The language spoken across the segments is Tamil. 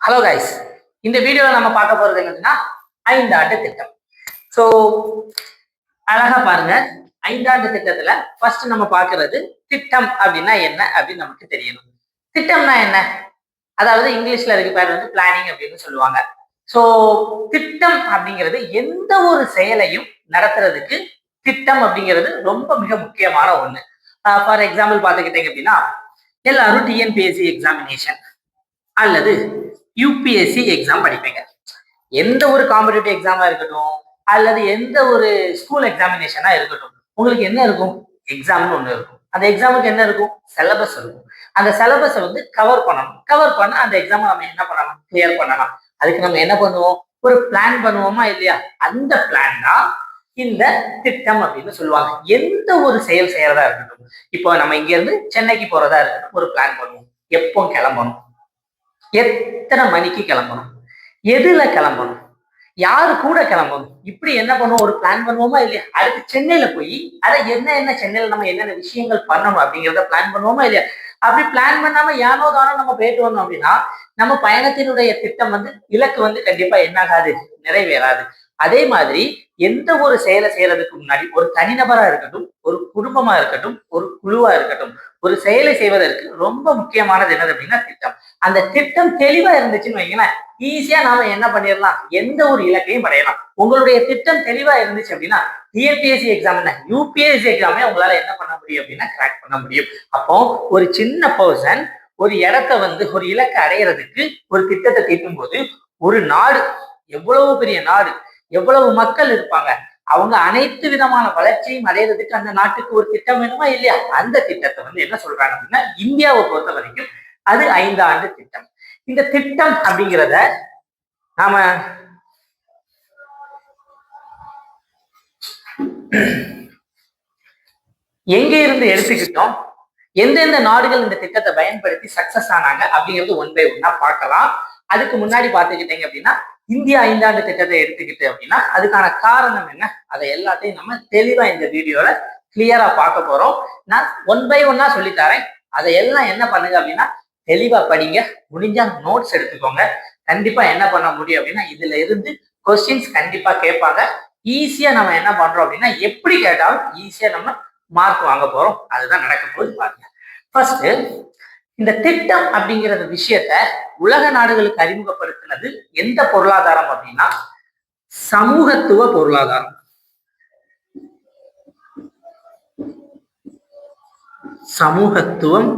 ஹலோ கைஸ், இந்த வீடியோவில் நம்ம பார்க்க போறது என்னன்னா ஐந்தாண்டு திட்டம். ஸோ அழகா பாருங்க, ஐந்தாண்டு திட்டத்துல ஃபர்ஸ்ட் நம்ம பார்க்கறது திட்டம் அப்படின்னா என்ன அப்படின்னு நமக்கு தெரியணும். திட்டம்னா என்ன? அதாவது இங்கிலீஷ்ல அதுக்கு பேர் வந்து பிளானிங் அப்படின்னு சொல்லுவாங்க. ஸோ திட்டம் அப்படிங்கிறது எந்த ஒரு செயலையும் நடத்துறதுக்கு திட்டம் அப்படிங்கிறது ரொம்ப மிக முக்கியமான ஒண்ணு. ஃபார் எக்ஸாம்பிள் பார்த்துக்கிட்டீங்க அப்படின்னா எல்லாரும் டிஎன்பிஎஸ்சி எக்ஸாமினேஷன் அல்லது யூபிஎஸ்சி எக்ஸாம் படிப்பீங்க. எந்த ஒரு காம்படிட்டிவ் எக்ஸாமா இருக்கட்டும் அல்லது எந்த ஒரு ஸ்கூல் எக்ஸாமினேஷனா இருக்கட்டும், உங்களுக்கு என்ன இருக்கும்? எக்ஸாம்னு ஒண்ணு இருக்கும். அந்த எக்ஸாமுக்கு என்ன இருக்கும்? சிலபஸ் இருக்கும். அந்த சிலபஸை வந்து கவர் பண்ணணும். கவர் பண்ண அந்த எக்ஸாமை நம்ம என்ன பண்ணலாம்? கிளியர் பண்ணலாம். அதுக்கு நம்ம என்ன பண்ணுவோம்? ஒரு பிளான் பண்ணுவோமா இல்லையா? அந்த பிளான் தான் இந்த திட்டம் அப்படின்னு சொல்லுவாங்க. எந்த ஒரு செயல் செய்யறதா இருக்கட்டும், இப்போ நம்ம இங்க இருந்து சென்னைக்கு போறதா இருக்கட்டும், ஒரு பிளான் பண்ணுவோம். எப்போ கிளம்பணும், எத்தனை மணிக்கு கிளம்பணும், எதுல கிளம்பணும், யாரு கூட கிளம்பணும், இப்படி என்ன பண்ணுவோம்? ஒரு பிளான் பண்ணுவோமா இல்லையா? அடுத்து சென்னையில போய் அதை என்ன சென்னையில நம்ம என்னென்ன விஷயங்கள் பண்ணணும் அப்படிங்கிறத பிளான் பண்ணுவோமா இல்லையா? அப்படி பிளான் பண்ணாம யானோ தானோ நம்ம போயிட்டு வந்தோம் அப்படின்னா நம்ம பயணத்தினுடைய திட்டம் வந்து இலக்கு வந்து கண்டிப்பா என்ன ஆகாது? நிறைவேறாது. அதே மாதிரி எந்த ஒரு செயலை செய்யறதுக்கு முன்னாடி ஒரு தனிநபரா இருக்கட்டும், ஒரு குடும்பமா இருக்கட்டும், ஒரு குழுவா இருக்கட்டும், ஒரு செயலை செய்வதற்கு ரொம்ப முக்கியமானது என்னது அப்படின்னா திட்டம். அந்த திட்டம் தெளிவா இருந்துச்சுன்னு வைங்களேன், ஈஸியா நாம என்ன பண்ணிடலாம்? எந்த ஒரு இலக்கையும் அடையலாம். உங்களுடைய திட்டம் தெளிவா இருந்துச்சு அப்படின்னா டிஎன்பிஎஸ்சி எக்ஸாம் என்ன, யூபிஎஸ்சி எக்ஸாமே உங்களால என்ன பண்ண முடியும் அப்படின்னா கிராக் பண்ண முடியும். அப்போ ஒரு சின்ன பர்சன் ஒரு இடத்த வந்து ஒரு இலக்கை அடையிறதுக்கு ஒரு திட்டத்தை தீட்டும் போது, ஒரு நாடு எவ்வளவு பெரிய நாடு, எவ்வளவு மக்கள் இருப்பாங்க, அவங்க அனைத்து விதமான வளர்ச்சியும் அடையிறதுக்கு அந்த நாட்டுக்கு ஒரு திட்டம் வேணுமா இல்லையா? அந்த திட்டத்தை வந்து என்ன சொல்றாங்க அப்படின்னா இந்தியாவை பொறுத்த வரைக்கும் அது 5 ஆண்டு திட்டம். இந்த திட்டம் அப்படிங்கிறத நாம எங்க இருந்து எடுத்துக்கிட்டோம், எந்தெந்த நாடுகள் இந்த திட்டத்தை பயன்படுத்தி சக்சஸ் ஆனாங்க அப்படிங்கிறது ஒன் பை ஒன்னா பார்க்கலாம். அதுக்கு முன்னாடி பார்த்துக்கிட்டீங்க அப்படின்னா இந்தியா 5 ஆண்டு திட்டத்தை எடுத்துக்கிட்டு அப்படின்னா அதுக்கான காரணம் என்ன, அதை எல்லாத்தையும் நம்ம தெளிவா இந்த வீடியோல கிளியரா பார்க்க போறோம். நான் ஒன் பை ஒன்னா சொல்லித்தரேன். அதை எல்லாம் என்ன பண்ணுங்க அப்படின்னா தெளிவா படிங்க. முடிஞ்சா நோட்ஸ் எடுத்துக்கோங்க. கண்டிப்பா என்ன பண்ண முடியும் அப்படின்னா இதுல இருந்து கொஸ்டின்ஸ் கண்டிப்பா கேட்பாங்க. ஈஸியா நம்ம என்ன பண்றோம் அப்படின்னா எப்படி கேட்டாலும் ஈஸியா நம்ம மார்க் வாங்க போறோம். அதுதான் நடக்க போகுது பாருங்க. ஃபர்ஸ்ட், இந்த திட்டம் அப்படிங்கிற விஷயத்த உலக நாடுகளுக்கு அறிமுகப்படுத்தினது எந்த பொருளாதாரம் அப்படின்னா சமூகத்துவ பொருளாதாரம். சமூகத்துவம்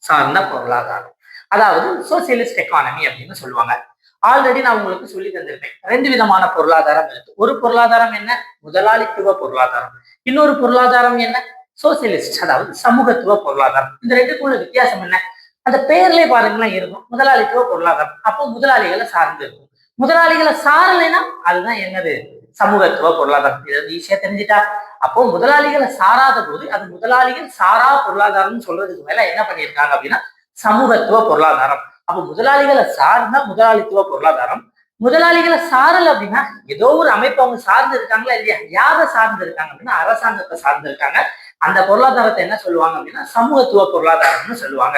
சார்ந்த பொருளாதாரம், அதாவது சோசியலிஸ்ட் எக்கானமி அப்படின்னு சொல்லுவாங்க. ஆல்ரெடி நான் உங்களுக்கு சொல்லி தந்திருப்பேன். 2 விதமான பொருளாதாரம் இருக்கு. ஒரு பொருளாதாரம் என்ன? முதலாளித்துவ பொருளாதாரம். இன்னொரு பொருளாதாரம் என்ன? சோசியலிஸ்ட், அதாவது சமூகத்துவ பொருளாதாரம். இந்த ரெண்டுக்குள்ள வித்தியாசம் என்ன? அந்த பேர்லயே பாருங்களேன் இருக்கும், முதலாளித்துவ பொருளாதாரம். அப்போ முதலாளிகளை சார்ந்து இருக்கும். முதலாளிகளை சாரலைன்னா அதுதான் என்னது? சமூகத்துவ பொருளாதாரம். இது ஈஸியா தெரிஞ்சுட்டா. அப்போ முதலாளிகளை சாராத போது அது முதலாளிகள் சாரா பொருளாதாரம்னு சொல்றதுக்கு மேல என்ன பண்ணியிருக்காங்க அப்படின்னா சமூகத்துவ பொருளாதாரம். அப்போ முதலாளிகளை சார்ந்த முதலாளித்துவ பொருளாதாரம். முதலாளிகளை சாரல் அப்படின்னா ஏதோ ஒரு அமைப்பு அவங்க சார்ந்து இருக்காங்களா இல்லையா? யாரை சார்ந்து இருக்காங்க அப்படின்னா அரசாங்கத்தை சார்ந்து இருக்காங்க. அந்த பொருளாதாரத்தை என்ன சொல்லுவாங்க அப்படின்னா சமூகத்துவ பொருளாதாரம்னு சொல்லுவாங்க.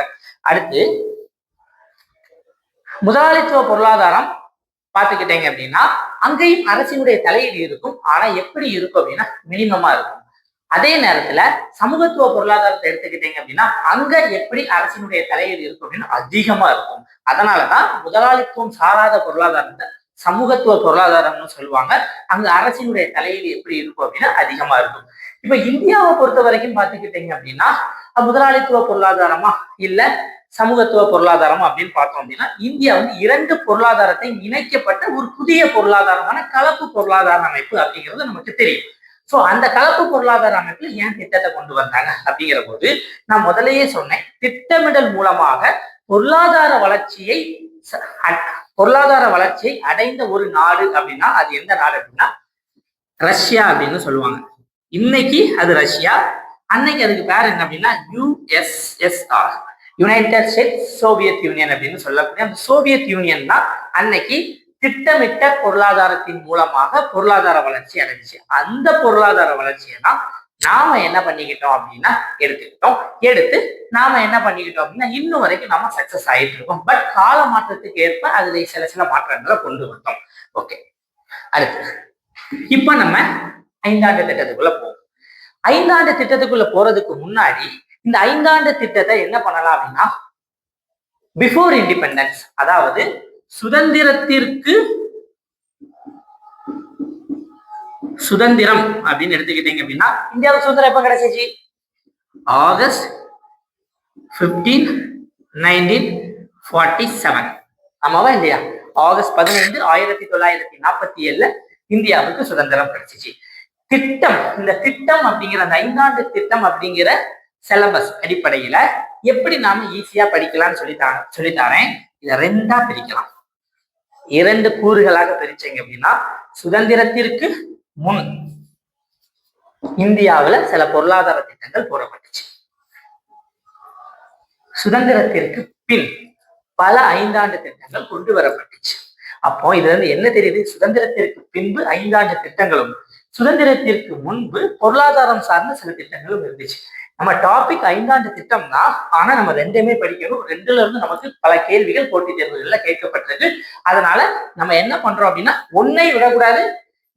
அடுத்து முதலாளித்துவ பொருளாதாரம் பார்த்துக்கிட்டீங்க அப்படின்னா அங்கேயும் அரசினுடைய தலையீடு இருக்கும். ஆனா எப்படி இருக்கும் அப்படின்னா மினிமமா இருக்கும். அதே நேரத்துல சமூகத்துவ பொருளாதாரத்தை எடுத்துக்கிட்டீங்க அப்படின்னா அங்க எப்படி அரசினுடைய தலையீடு இருக்கும் அப்படின்னா அதிகமா இருக்கும். அதனாலதான் முதலாளித்துவம் சாராத பொருளாதாரத்தை சமூகத்துவ பொருளாதாரம்னு சொல்லுவாங்க. அங்க அரசினுடைய தலையீடு எப்படி இருக்கும் அப்படின்னா அதிகமா இருக்கும். இப்ப இந்தியாவை பொறுத்த வரைக்கும் பார்த்துக்கிட்டீங்க அப்படின்னா முதலாளித்துவ பொருளாதாரமா இல்ல சமூகத்துவ பொருளாதாரம் அப்படின்னு பார்த்தோம் அப்படின்னா இந்தியா வந்து 2 பொருளாதாரத்தை இணைக்கப்பட்ட ஒரு புதிய பொருளாதாரமான கலப்பு பொருளாதார அமைப்பு அப்படிங்கிறது நமக்கு தெரியும். சோ அந்த கலப்பு பொருளாதார அமைப்புல ஏன் திட்டத்தை கொண்டு வந்தாங்க அப்படிங்கிற போது நான் முதலையே சொன்னேன், திட்டமிடல் மூலமாக பொருளாதார வளர்ச்சியை அடைந்த ஒரு நாடு அப்படின்னா அது எந்த நாடு அப்படின்னா ரஷ்யா அப்படின்னு சொல்லுவாங்க. இன்னைக்கு அது ரஷ்யா, அன்னைக்கு அதுக்கு பேர் என்ன அப்படின்னா USSR, United states Soviet union அப்படின்னு சொல்லக்கூடிய அந்த சோவியத் யூனியன் தான் அன்னைக்கு திட்டமிட்ட பொருளாதாரத்தின் மூலமாக பொருளாதார வளர்ச்சி அடைஞ்சிச்சு. அந்த பொருளாதார வளர்ச்சியை தான் நாம என்ன பண்ணிக்கிட்டோம் அப்படின்னா எடுத்து நாம என்ன பண்ணிக்கிட்டோம் அப்படின்னா இன்னும் வரைக்கும் நம்ம சக்சஸ் ஆயிட்டு இருக்கோம். பட் கால மாற்றத்துக்கு ஏற்ப அதுல சில மாற்றங்களை கொண்டு வந்தோம். ஓகே, அடுத்து இப்ப நம்ம 5 ஆண்டு திட்டத்துக்குள்ள போவோம். 5 ஆண்டு திட்டத்துக்குள்ள போறதுக்கு முன்னாடி இந்த 5 ஆண்டு திட்டத்தை என்ன பண்ணலாம் அப்படின்னா பிஃபோர் இண்டிபெண்டன்ஸ், அதாவது சுதந்திரம் அப்படின்னு எடுத்துக்கிட்டீங்க அப்படின்னா இந்தியாவுக்கு சுதந்திரம் எப்ப கிடைச்சிச்சு? ஆகஸ்ட் 15, 1947. ஆமாவா இல்லையா? ஆகஸ்ட் 15, 1947 இந்தியாவுக்கு சுதந்திரம் கிடைச்சிச்சு. திட்டம், இந்த திட்டம் அப்படிங்கிற அந்த 5 ஆண்டு திட்டம் அப்படிங்கிற சிலபஸ் அடிப்படையில எப்படி நாம ஈஸியா படிக்கலாம்னு சொல்லித்தாரேன். இதை 2ஆ பிரிக்கலாம். 2 கூறுகளாக பிரிச்சீங்க அப்படின்னா சுதந்திரத்திற்கு முன் இந்தியாவுல சில பொருளாதார திட்டங்கள் போடப்பட்டுச்சு. சுதந்திரத்திற்கு பின் பல 5 ஆண்டு திட்டங்கள் கொண்டு வரப்பட்டுச்சு. அப்போ இதுல இருந்து என்ன தெரியுது? சுதந்திரத்திற்கு பின்பு 5 ஆண்டு திட்டங்களும் சுதந்திரத்திற்கு முன்பு பொருளாதாரம் சார்ந்த சில திட்டங்களும் இருந்துச்சு. நம்ம டாபிக் 5 ஆண்டு திட்டம் தான், ஆனா நம்ம 2மே படிக்கணும். 2ல இருந்து நமக்கு பல கேள்விகள் போட்டித் தேர்வுகள்ல கேட்கப்பட்டிருக்கு. அதனால நம்ம என்ன பண்றோம் அப்படின்னா ஒன்னை விடக்கூடாது,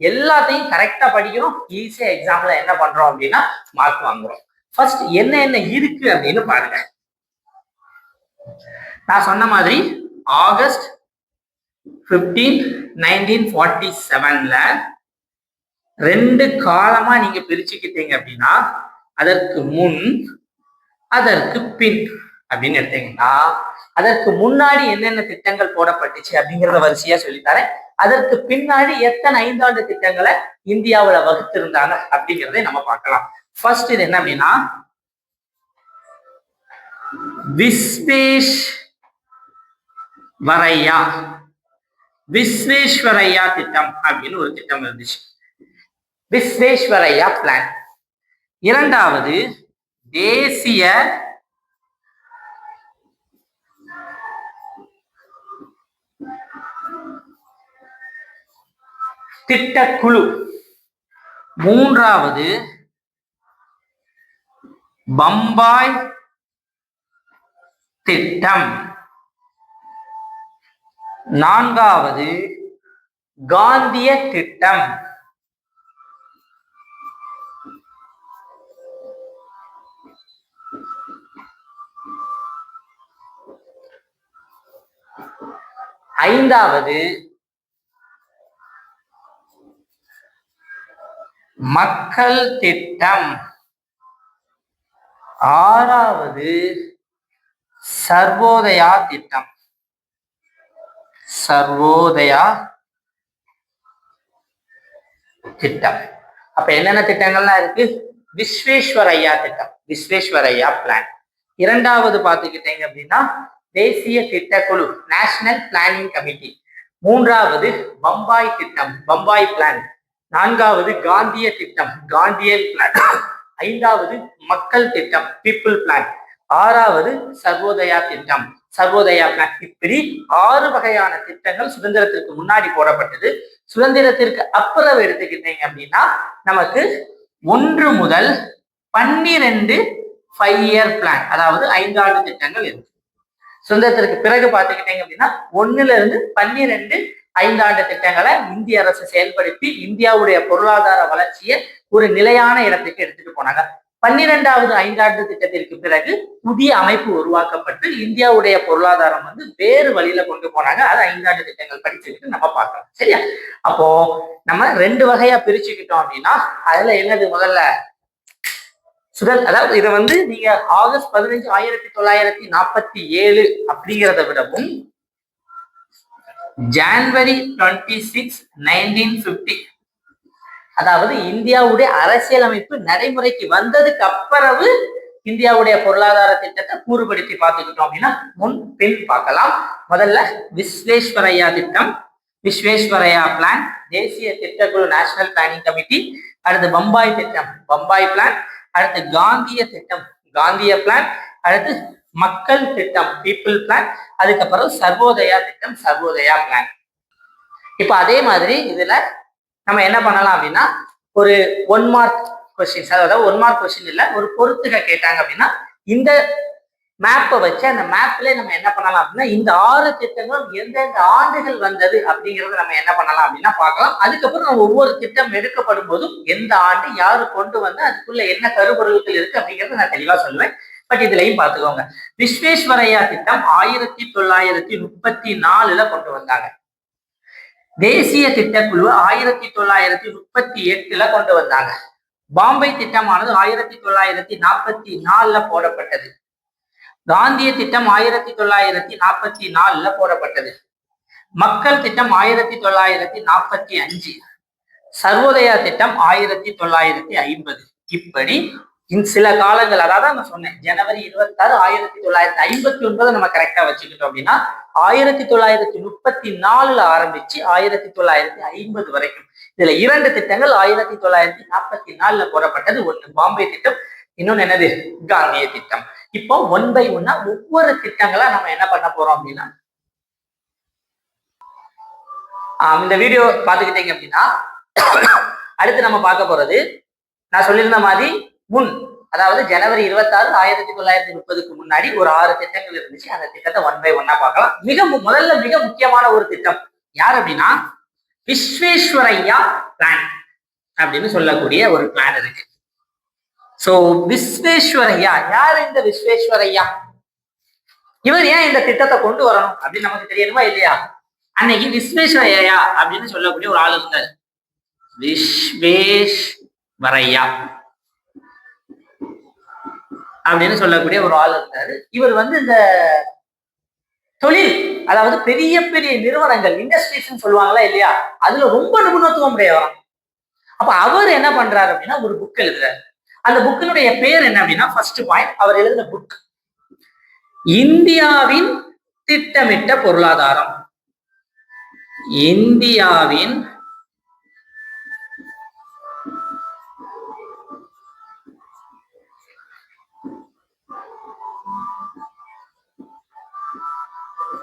எல்லாத்தையும் கரெக்டா படிக்கிறோம். ஈஸியா எக்ஸாம்ல என்ன பண்றோம் அப்படின்னா மார்க் வாங்குறோம். ஃபர்ஸ்ட் என்ன இருக்கு அப்படின்னு பாருங்க. நான் சொன்ன மாதிரி ஆகஸ்ட் 15, 1947 2 காலமா நீங்க பிரிச்சுக்கிட்டீங்க அப்படின்னா அதற்கு முன் அதற்கு பின் அப்படின்னு எடுத்தீங்கன்னா அதற்கு முன்னாடி என்னென்ன திட்டங்கள் போடப்பட்டுச்சு அப்படிங்கிறத வரிசையா சொல்லித்தரேன். அதற்கு பின்னாடி எத்தனை 5 ஆண்டு திட்டங்களை இந்தியாவுல வகுத்திருந்தாங்க அப்படிங்கிறதை நம்ம பார்க்கலாம். ஃபர்ஸ்ட் இது என்ன அப்படின்னா விஸ்வேஸ்வரையா திட்டம் அப்படின்னு ஒரு திட்டம் இருந்துச்சு. விஸ்வேஸ்வரையா பிளான். 2வது தேசிய திட்டக்குழு. 3வது பம்பாய் திட்டம். 4வது காந்திய திட்டம். 5வது மக்கள் திட்டம். 6வது சர்வோதயா திட்டம். அப்ப என்னென்ன திட்டங்கள்லாம் இருக்கு? விஸ்வேஸ்வரையா திட்டம், விஸ்வேஸ்வரையா பிளான். 2வது பாத்துக்கிட்டீங்க அப்படின்னா தேசிய திட்டக்குழு, நேஷனல் பிளானிங் கமிட்டி. 3வது பம்பாய் திட்டம், பம்பாய் பிளான். 4வது காந்திய திட்டம், காந்தியன் பிளான். 5வது மக்கள் திட்டம், பீப்புள் பிளான். 6வது சர்வோதயா திட்டம், சர்வோதயா பிளான். இப்படி 6 வகையான திட்டங்கள் சுதந்திரத்திற்கு முன்னாடி போடப்பட்டது. சுதந்திரத்திற்கு அப்புறம் எடுத்துக்கிட்டீங்க அப்படின்னா நமக்கு 1 முதல் 12 5-இயர் பிளான், அதாவது 5 ஆண்டு திட்டங்கள் இருக்கு. சுதந்திரத்திற்கு பிறகு பாத்துக்கிட்டீங்க அப்படின்னா 1ல இருந்து 12 5 ஆண்டு திட்டங்களை இந்திய அரசு செயல்படுத்தி இந்தியாவுடைய பொருளாதார வளர்ச்சியை ஒரு நிலையான இடத்துக்கு எடுத்துட்டு போனாங்க. 12வது 5 ஆண்டு திட்டத்திற்கு பிறகு புதிய அமைப்பு உருவாக்கப்பட்டு இந்தியாவுடைய பொருளாதாரம் வேறு வழியில கொண்டு போனாங்க. அது 5 ஆண்டு திட்டங்கள் படிச்சுக்கிட்டு நம்ம பார்க்கலாம். சரியா? அப்போ நம்ம 2 வகையா பிரிச்சுக்கிட்டோம் அப்படின்னா அதுல என்னது? முதல்ல அதாவது இதை நீங்க ஆகஸ்ட் 15, 1947 அப்படிங்கிறத விடவும் ஜான்வரி 26, 1950, அதாவது இந்தியாவுடைய அரசியலமைப்பு நடைமுறைக்கு வந்ததுக்கு அப்புறவு இந்தியாவுடைய பொருளாதார திட்டத்தை கூறுபடுத்தி பார்த்துக்கிட்டோம் அப்படின்னா முன் பின் பார்க்கலாம். முதல்ல விஸ்வேஸ்வரையா திட்டம், விஸ்வேஸ்வரையா பிளான், தேசிய திட்டக்குழு, நேஷனல் பிளானிங் கமிட்டி. அடுத்து பம்பாய் திட்டம், பம்பாய் பிளான். அடுத்து காந்திய திட்டம், காந்திய பிளான். அடுத்து மக்கள் திட்டம், பீப்புள் பிளான். அதுக்கப்புறம் சர்வோதயா திட்டம், சர்வோதயா பிளான். இப்ப அதே மாதிரி இதுல நம்ம என்ன பண்ணலாம் அப்படின்னா ஒரு 1 மார்க் கொஸ்டின்ஸ், அதாவது 1 மார்க் கொஸ்டின் இல்ல, ஒரு பொறுத்துக கேட்டாங்க அப்படின்னா இந்த மேப்பை வச்சு அந்த மேப்ல நம்ம என்ன பண்ணலாம் அப்படின்னா இந்த 6 திட்டங்களும் எந்தெந்த ஆண்டுகள் வந்தது அப்படிங்கறத நம்ம என்ன பண்ணலாம் அப்படின்னா பார்க்கலாம். அதுக்கப்புறம் நம்ம ஒவ்வொரு திட்டம் எடுக்கப்படும் போதும் எந்த ஆண்டு யாரு கொண்டு வந்து அதுக்குள்ள என்ன கருப்பொருள்கள் இருக்கு அப்படிங்கறத நான் தெளிவா சொல்லுவேன். பட் இதுலயும் பாத்துக்கோங்க, விஸ்வேஸ்வரையா திட்டம் 1934 கொண்டு வந்தாங்க. தேசிய திட்டக்குழு 1938 கொண்டு வந்தாங்க. பாம்பே திட்டமானது 1944 போடப்பட்டது. காந்திய திட்டம் 1944 போடப்பட்டது. மக்கள் திட்டம் 1945, சர்வோதயா திட்டம் 1950. இப்படி சில காலங்கள், அதாவது நான் சொன்னேன் ஜனவரி 26 1959 நம்ம கரெக்டா வச்சுக்கிட்டோம் அப்படின்னா 1934 ஆரம்பிச்சு 1950 வரைக்கும் இதுல 2 திட்டங்கள் 1944 போடப்பட்டது. ஒண்ணு பாம்பே திட்டம், இன்னொன்னு என்னது காந்திய திட்டம். இப்போ 1 by 1 ஒவ்வொரு திட்டங்களா நம்ம என்ன பண்ண போறோம் அப்படின்னா இந்த வீடியோ பாத்துக்கிட்டீங்க அப்படின்னா அடுத்து நம்ம பார்க்க போறது நான் சொல்லியிருந்த மாதிரி அதாவது ஜனவரி 26 1930 முன்னாடி ஒரு 6 திட்டங்கள் இருந்துச்சு. அந்த திட்டத்தை 1 by 1 பார்க்கலாம். முதல்ல மிக முக்கியமான ஒரு திட்டம் யார் அப்படின்னா விஸ்வேஸ்வரையா பிளான் அப்படின்னு சொல்லக்கூடிய ஒரு பிளான் இருக்கு. சோ விஸ்வேஸ்வரையா யார்? இந்த விஸ்வேஸ்வரையா இவர் ஏன் இந்த திட்டத்தை கொண்டு வரணும் அப்படின்னு நமக்கு தெரியணுமா இல்லையா? அன்னைக்கு விஸ்வேஸ்வரையா அப்படின்னு சொல்லக்கூடிய ஒரு ஆள் இருந்தார். விஸ்வேஸ்வரையா அப்படின்னு சொல்லக்கூடிய ஒரு ஆள் இருந்தாரு. இவர் இந்த தொழில், அதாவது பெரிய பெரிய நிறுவனங்கள், இண்டஸ்ட்ரீஸ் சொல்லுவாங்களா இல்லையா, அதுல ரொம்ப நிபுணத்துவம் உடையவர். அப்ப அவர் என்ன பண்றாரு அப்படின்னா ஒரு புக் எழுதுறாரு. அந்த புக்கினுடைய பேர் என்ன அப்படின்னா, ஃபர்ஸ்ட் பாயிண்ட், அவர் எழுதின புக் இந்தியாவின் திட்டமிட்ட பொருளாதாரம். இந்தியாவின்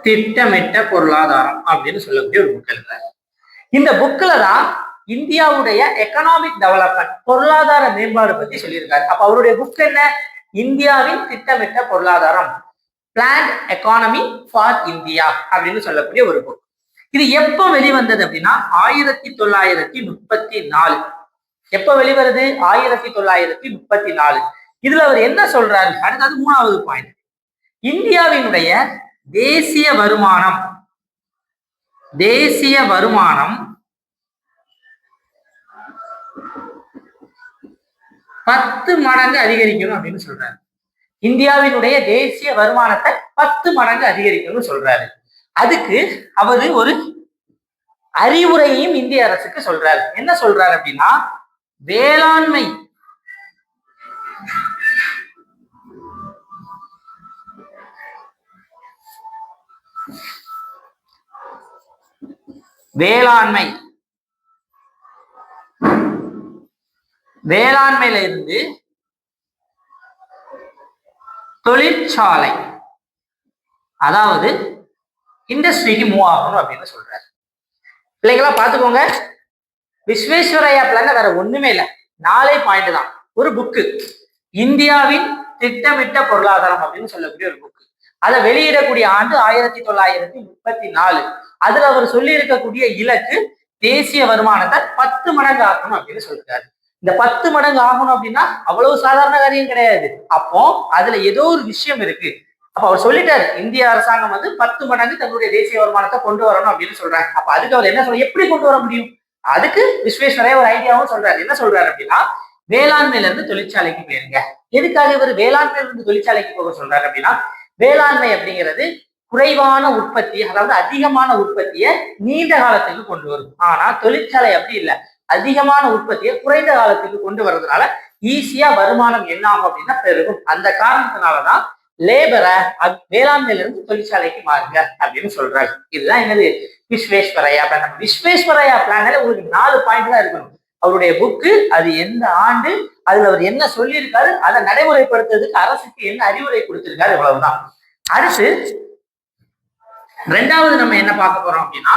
திட்டமிட்ட பொருளாதாரம் அப்படின்னு சொல்லக்கூடிய ஒரு புக் எழுதுறாரு. இந்த புக்ல தான் இந்தியாவுடைய எக்கனாமிக் டெவலப்மெண்ட், பொருளாதார மேம்பாடு பத்தி சொல்லியிருக்காரு. அப்ப அவருடைய புக் என்ன? இந்தியாவின் திட்டமிட்ட பொருளாதாரம், பிளான்ட் எக்கானமி ஃபார் இந்தியா அப்படின்னு சொல்லக்கூடிய ஒரு புக். இது எப்ப வெளிவந்தது அப்படின்னா 1934. எப்ப வெளிவருது? 1934. இதுல அவர் என்ன சொல்றாரு? அடுத்தது 3வது பாயிண்ட், இந்தியாவினுடைய தேசிய வருமானம் 10 மடங்கு அதிகரிக்கணும் அப்படின்னு சொல்றாரு. இந்தியாவினுடைய தேசிய வருமானத்தை 10 மடங்கு அதிகரிக்கணும்னு சொல்றாரு. அதுக்கு அவரு ஒரு அறிவுரையையும் இந்திய அரசுக்கு சொல்றாரு. என்ன சொல்றாரு அப்படின்னா, வேளாண்மை வேளாண்மையில இருந்து தொழிற்சாலை, அதாவது இண்டஸ்ட்ரிக்கு மூவ் ஆகணும் அப்படின்னு சொல்றாரு. பிள்ளைங்களா பாத்துக்கோங்க, விஸ்வேஸ்வரையா பிளான் வேற ஒண்ணுமே இல்லை, 4 பாயிண்ட் தான். ஒரு புக்கு இந்தியாவின் திட்டமிட்ட பொருளாதாரம் அப்படின்னு சொல்லக்கூடிய ஒரு புக்கு. அதை வெளியிடக்கூடிய ஆண்டு 1934. அதுல அவர் சொல்லி இருக்கக்கூடிய இலக்கு தேசிய வருமானத்தை 10 மடங்கு ஆகணும் அப்படின்னு சொல்றாரு. இந்த 10 மடங்கு ஆகணும் அப்படின்னா அவ்வளவு சாதாரண காரியம் கிடையாது. அப்போ அதுல ஏதோ ஒரு விஷயம் இருக்கு. அப்ப அவர் சொல்லிட்டாரு, இந்திய அரசாங்கம் 10 மடங்கு தன்னுடைய தேசிய வருமானத்தை கொண்டு வரணும் அப்படின்னு சொல்றாங்க. அப்ப அதுக்கு அவர் என்ன சொல்ற, எப்படி கொண்டு வர முடியும்? அதுக்கு விஸ்வேஸ்வரையா ஒரு ஐடியாவும் சொல்றாரு. என்ன சொல்றாரு அப்படின்னா, வேளாண்மையில இருந்து தொழிற்சாலைக்கு போயிருங்க. எதுக்காக இவர் வேளாண்மையில இருந்து தொழிற்சாலைக்கு போக சொல்றாரு அப்படின்னா, வேளாண்மை அப்படிங்கிறது குறைவான உற்பத்தி, அதாவது அதிகமான உற்பத்தியை நீண்ட காலத்துக்கு கொண்டு வரும். ஆனா தொழிற்சாலை அப்படி இல்லை, அதிகமான உற்பத்தியை குறைந்த காலத்துக்கு கொண்டு வர்றதுனால ஈஸியா வருமானம் என்ன ஆகும் அப்படின்னா பெருகும். அந்த காரணத்தினாலதான் லேபரை வேளாண்மையில இருந்து தொழிற்சாலைக்கு மாறுங்க அப்படின்னு சொல்றாங்க. இதுதான் என்னது விஸ்வேஸ்வரையா பிளான். விஸ்வேஸ்வரையா பிளான்ல உங்களுக்கு 4 பாயிண்ட் தான் இருக்கணும். அவருடைய புக்கு, அது எந்த ஆண்டு, அதுல அவர் என்ன சொல்லியிருக்காரு, அதை நடைமுறைப்படுத்துறதுக்கு அரசுக்கு என்ன அறிவுரை கொடுத்திருக்காரு, இவ்வளவுதான். அடுத்து 2வது நம்ம என்ன பார்க்க போறோம் அப்படின்னா,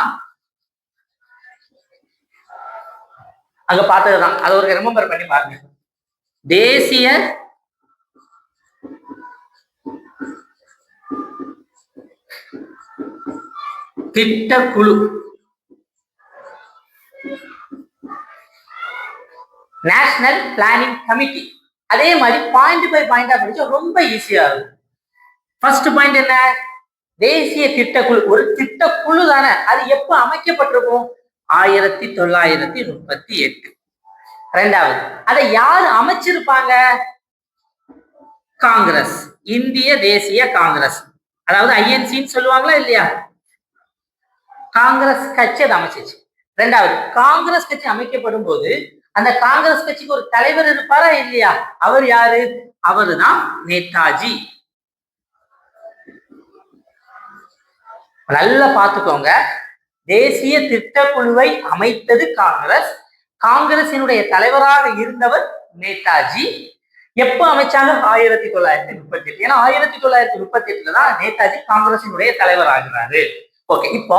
அங்க பார்த்ததுதான், அதை ஒரு ரிமெம்பர் பண்ணி பாருங்க. தேசிய திட்டக்குழு, நேஷனல் பிளானிங் கமிட்டி. அதே மாதிரி பாயிண்ட் பை பாயிண்டா படிச்சா ரொம்ப ஈஸியா இருக்கும். ஃபர்ஸ்ட் பாயிண்ட் என்ன? தேசிய திட்டக்குழு. ஒரு திட்டக்குழு தானே, அது எப்ப அமைக்கப்பட்டிருக்கும்? 1938. ரெண்டாவது, அதை யாரு அமைச்சிருப்பாங்க? காங்கிரஸ், இந்திய தேசிய காங்கிரஸ், அதாவது ஐஎன்சின்னு சொல்லுவாங்களா இல்லையா, காங்கிரஸ் கட்சி அதை அமைச்சிச்சு. ரெண்டாவது, காங்கிரஸ் கட்சி அமைக்கப்படும் போது அந்த காங்கிரஸ் கட்சிக்கு ஒரு தலைவர் இருப்பாரா இல்லையா, அவர் யாரு? அவருதான் நேதாஜி. நல்லா பார்த்துக்கோங்க, தேசிய திட்டக்குழுவை அமைத்தது காங்கிரஸ், காங்கிரசினுடைய தலைவராக இருந்தவர் நேதாஜி. எப்ப அமைச்சாங்க? 1938. ஏன்னா 1938 தான் நேதாஜி காங்கிரசினுடைய தலைவர் ஆகிறாரு. ஓகே, இப்போ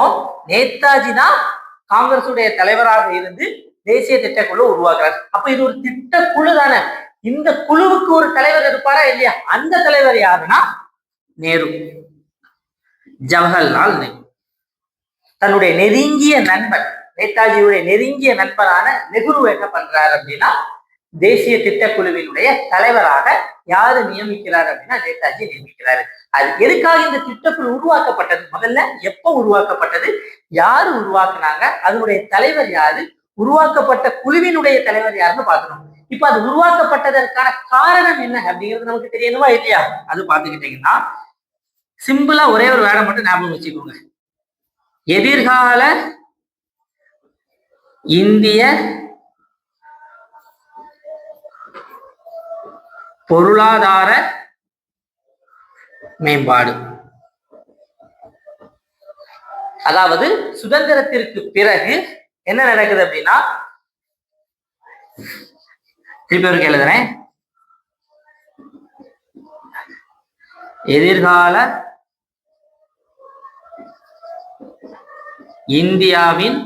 நேதாஜி தான் காங்கிரசுடைய தலைவராக இருந்து தேசிய திட்டக்குழு உருவாக்குறாரு. அப்ப இது ஒரு திட்டக்குழு தானே, இந்த குழுவுக்கு ஒரு தலைவர் இருப்பாரா இல்லையா, அந்த தலைவர் யாருன்னா நேரு, ஜவஹர்லால் நேரு. தன்னுடைய நெருங்கிய நண்பர், நேதாஜியுடைய நெருங்கிய நண்பரான நெஹ்ரு என்ன பண்றாரு அப்படின்னா, தேசிய திட்டக்குழுவினுடைய தலைவராக யாரு நியமிக்கிறார் அப்படின்னா நேதாஜி நியமிக்கிறாரு. அது எதுக்காக இந்த திட்டக்குழு உருவாக்கப்பட்டது, முதல்ல எப்ப உருவாக்கப்பட்டது, யாரு உருவாக்குனாங்க, அதனுடைய தலைவர் யாரு, உருவாக்கப்பட்ட குழுவினுடைய தலைவர் யாருன்னு பார்க்கணும். இப்ப அது உருவாக்கப்பட்டதற்கான காரணம் என்ன அப்படிங்கிறது நமக்கு தெரியணுமா இல்லையா? அது பார்த்துக்கிட்டீங்கன்னா சிம்பிளா ஒரே ஒரு வேலை மட்டும் ஞாபகம் வச்சுக்கோங்க. எதிர்கால இந்திய பொருளாதார மேம்பாடு. அதாவது சுதந்திரத்திற்கு பிறகு என்ன நடக்குது அப்படின்னா, திருப்பி ஒரு எழுதுறேன், எதிர்கால இந்தியாவின்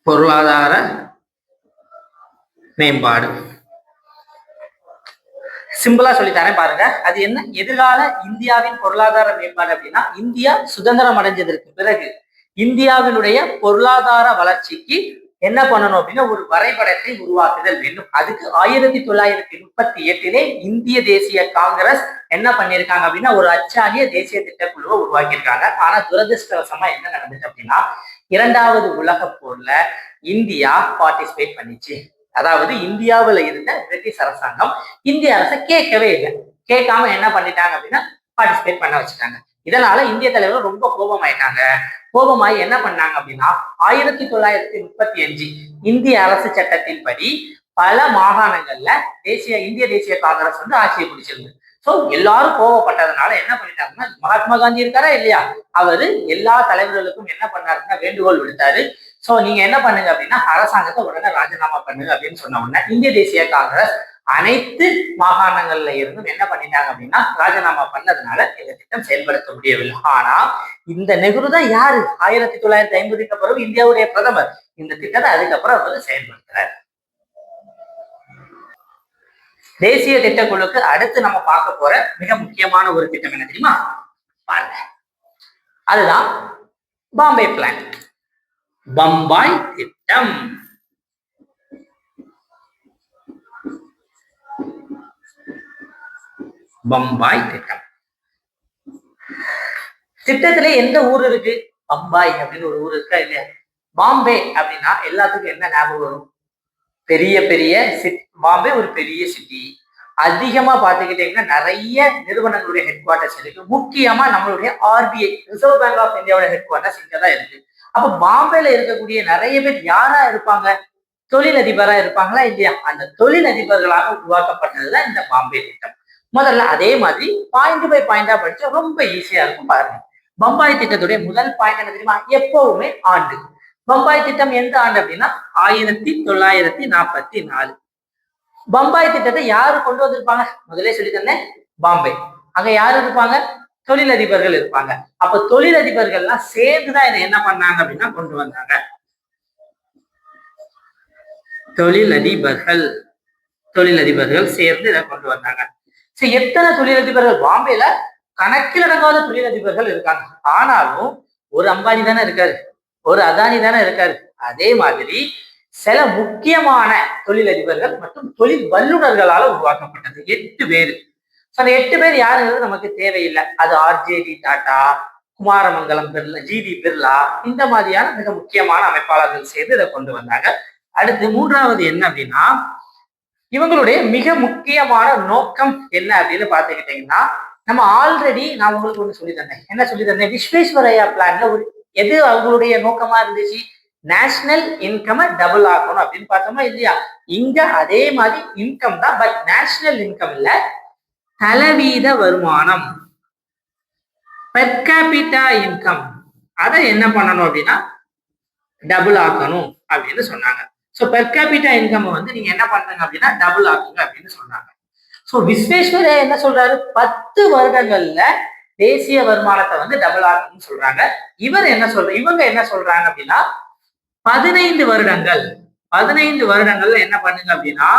பொருளாதார மேம்பாடு. சிம்பிளா சொல்லித்தரேன் பாருங்க, அது என்ன? எதிர்கால இந்தியாவின் பொருளாதார மேம்பாடு அப்படின்னா, இந்தியா சுதந்திரம் அடைஞ்சதற்கு பிறகு இந்தியாவினுடைய பொருளாதார வளர்ச்சிக்கு என்ன பண்ணணும் அப்படின்னா ஒரு வரைபடத்தை உருவாக்குதல் வேண்டும். அதுக்கு 1938 இந்திய தேசிய காங்கிரஸ் என்ன பண்ணிருக்காங்க அப்படின்னா ஒரு அச்சாணிய தேசிய திட்டக்குழுவை உருவாக்கியிருக்காங்க. ஆனா துரதிருஷ்டவசமா என்ன நடந்துச்சு அப்படின்னா, 2வது உலக போர்ல இந்தியா பார்ட்டிசிபேட் பண்ணிச்சு. அதாவது இந்தியாவில் இருந்த பிரிட்டிஷ் அரசாங்கம் இந்திய அரசை கேட்கவே இல்லை. கேட்காம என்ன பண்ணிட்டாங்க அப்படின்னா பார்ட்டிசிபேட் பண்ண வச்சுட்டாங்க. இதனால இந்திய தலைவர் ரொம்ப கோபமாயிட்டாங்க. கோபமாயி என்ன பண்ணாங்க அப்படின்னா 1935 இந்திய அரசு சட்டத்தின் படி பல மாகாணங்கள்ல இந்திய தேசிய காங்கிரஸ் வந்து ஆட்சியை பிடிச்சிருந்து. சோ எல்லாரும் கோபப்பட்டதுனால என்ன பண்ணிட்டாங்கன்னா, மகாத்மா காந்தி இருக்காரா இல்லையா, அவரு எல்லா தலைவர்களுக்கும் என்ன பண்ணாருன்னா வேண்டுகோள் விடுத்தாரு. சோ நீங்க என்ன பண்ணுங்க அப்படின்னா அரசாங்கத்தை உடனே ராஜினாமா பண்ணுங்க அப்படின்னு சொன்ன உடனே இந்திய தேசிய காங்கிரஸ் அனைத்து மாகாணங்கள்ல இருந்தும் என்ன பண்ணிட்டாங்க அப்படின்னா ராஜினாமா பண்ணதுனால இந்த திட்டம் செயல்படுத்த முடியவில்லை. ஆனா இந்த நெஹ்ரு தான் யாரு, 1950க்கு பிறகு இந்தியாவுடைய பிரதமர். இந்த திட்டத்தை அதுக்கப்புறம் அவர் செயல்படுத்துறாரு. தேசிய திட்டக்குழுக்கு அடுத்து நம்ம பார்க்க போற மிக முக்கியமான ஒரு திட்டம் என்ன தெரியுமா? பாருங்க, அதுதான் பாம்பே பிளான், பம்பாய் திட்டம். பம்பாய் திட்டம் திட்டத்துல எந்த ஊர் இருக்கு? பம்பாய் அப்படின்னு ஒரு ஊர் இருக்கா இல்லையா? பாம்பே அப்படின்னா எல்லாத்துக்கும் என்ன ஞாபகம் வரும்? பெரிய பெரிய சிட்டி. பாம்பே ஒரு பெரிய சிட்டி. அதிகமா பாத்துக்கிட்டீங்கன்னா நிறைய நிறுவனங்களுடைய ஹெட் குவார்டர்ஸ் இருக்கு. முக்கியமா நம்மளுடைய RBI, ரிசர்வ் பேங்க் ஆஃப் இந்தியாவோட ஹெட் குவார்டர்ஸ் இங்கதான் இருக்கு. அப்ப பாம்பேல இருக்கக்கூடிய நிறைய பேர் யாரா இருப்பாங்க? தொழிலதிபரா இருப்பாங்களா இல்லையா? அந்த தொழிலதிபர்களாக உருவாக்கப்பட்டதுதான் இந்த பாம்பே திட்டம். முதல்ல அதே மாதிரி பாயிண்ட் பை பாயிண்டா படிச்சா ரொம்ப ஈஸியா இருக்கும். பாருங்க, பம்பாய் திட்டத்துடைய முதல் பாயிண்ட் என்ன தெரியுமா? எப்பவுமே ஆண்டு. பம்பாய் திட்டம் எந்த ஆண்டு அப்படின்னா 1944. பம்பாய் திட்டத்தை யாரு கொண்டு வந்திருப்பாங்க? முதலே சொல்லி தந்தேன், பாம்பே. அங்க யாரு இருப்பாங்க? தொழிலதிபர்கள் இருப்பாங்க. அப்ப தொழிலதிபர்கள்லாம் சேர்ந்துதான் இதை என்ன பண்ணாங்க அப்படின்னா கொண்டு வந்தாங்க. தொழிலதிபர்கள் தொழிலதிபர்கள் சேர்ந்து இதை கொண்டு வந்தாங்க. சரி, எத்தனை தொழிலதிபர்கள்? பாம்பேல கணக்கில் அடங்காத தொழிலதிபர்கள் இருக்காங்க. ஆனாலும் ஒரு அம்பானி தானே இருக்காரு, ஒரு அதானி தானே இருக்காரு. அதே மாதிரி சில முக்கியமான தொழிலதிபர்கள் மற்றும் தொழில் வல்லுநர்களால உருவாக்கப்பட்டது 8 பேர். அந்த 8 பேர் யாருங்கிறது நமக்கு தேவையில்லை. அது ஆர்ஜேடி டாடா, குமாரமங்கலம் பிர்லா, ஜிடி பிர்லா, இந்த மாதிரியான மிக முக்கியமான அமைப்பாளர்கள் சேர்ந்து இதை கொண்டு வந்தாங்க. அடுத்து மூன்றாவது என்ன அப்படின்னா, இவங்களுடைய மிக முக்கியமான நோக்கம் என்ன அப்படின்னு பாத்துக்கிட்டீங்கன்னா, நம்ம ஆல்ரெடி நான் உங்களுக்கு ஒண்ணு சொல்லி தந்தேன். என்ன சொல்லி தந்தேன்? விஸ்வேஸ்வரய்யா பிளான்ல ஒரு எது அவங்களுடைய நோக்கமா இருந்துச்சு? நேஷனல் இன்கம் டபுள் ஆக்கணும் அப்படின்னு பார்த்தோமா இல்லையா? இங்க அதே மாதிரி இன்கம் தான், பட் நேஷனல் இன்கம் இல்ல, தலவீத வருமானம், பெர் கேபிட்டா இன்கம், அதை என்ன பண்ணணும் அப்படின்னா டபுள் ஆக்கணும் அப்படின்னு சொன்னாங்க. ஸோ பெர் கேபிட்டா இன்கம் வந்து நீங்க என்ன பண்றீங்க அப்படின்னா டபுள் ஆக்குங்க அப்படின்னு சொன்னாங்க. ஸோ விஸ்வேஸ்வரய்யா என்ன சொல்றாரு? 10 வருடங்கள்ல தேசிய வருமானத்தை வந்து டபுள் ஆக்குன்னு சொல்றாங்க. இவங்க என்ன சொல்றாங்க அப்படின்னா 15 வருடங்கள், 15 வருடங்கள்ல என்ன பண்ணுங்க அப்படின்னா